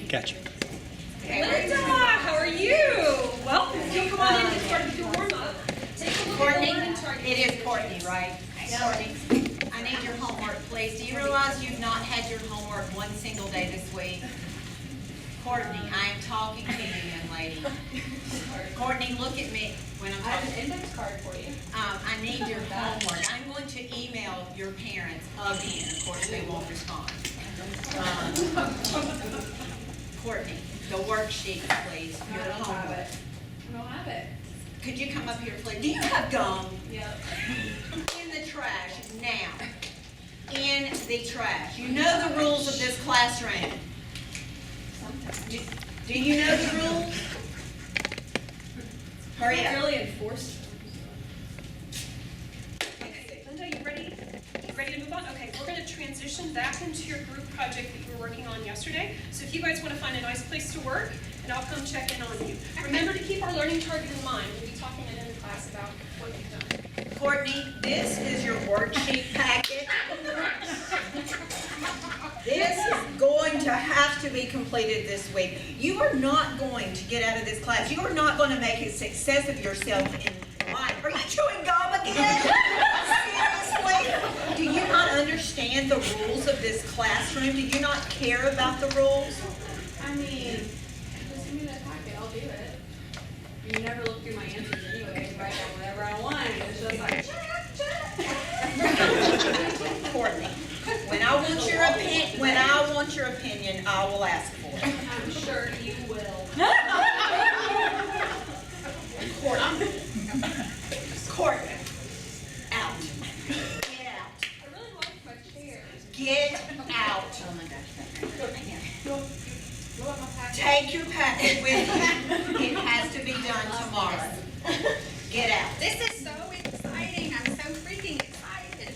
Gotcha. Linda, how are you? Well, you come on in and get started with your warm-up. Take a look at the learning target. It is Courtney, right? Courtney, I need your homework, please. Do you realize you've not had your homework one single day this week? Courtney, I am talking to you, young lady. Courtney, look at me when I'm I have talking. an index card for you. I need your homework. I'm going to email your parents again. Of course, they won't respond. Courtney, the worksheet, please. Your homework. I don't have it. Could you come up here, please? Do you have gum? Yep. In the trash now. In the trash. You know the rules of this classroom. Do you know the rules? Hurry up. Really enforced. Okay, Linda, you ready? You ready to move on? Okay, we're going to transition back into your group project that you were working on yesterday. So if you guys want to find a nice place to work, and I'll come check in on you. Remember to keep our learning target in mind. We'll be talking in class about what you've done. Courtney, this is your worksheet packet. This is going to have to be completed this week. You are not going to get out of this class. You are not going to make a success of yourself in life. Are you chewing gum again? Seriously? Do you not understand the rules of this classroom? Do you not care about the rules? I mean, just give me that packet, I'll do it. You never look through my answers anyway, write down whatever I want. It's just like, Courtney, when I want your opinion, I will ask for it. I'm sure you will. Courtney. Courtney. Out. Get out. I really like my chair. Get out. Oh my gosh. You want my packet? Take your packet with you. It has to be done tomorrow. Get out. This is so exciting. I'm so freaking excited.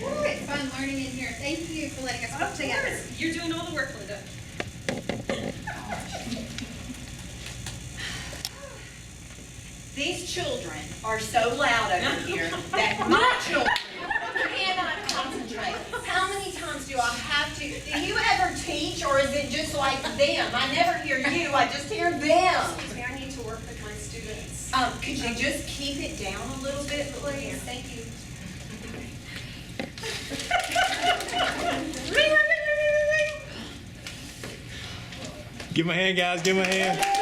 Woo, it's fun learning in here. Thank you for letting us work Of together. course. You're doing all the work, Linda. These children are so loud over here that my children cannot concentrate. How many times do I have to? Do you ever teach, or is it just like them? I never hear you. I just hear them. Excuse me, I need to work with my students. Could you just keep it down a little bit, please? Thank you. Give him a hand, guys. Give him a hand.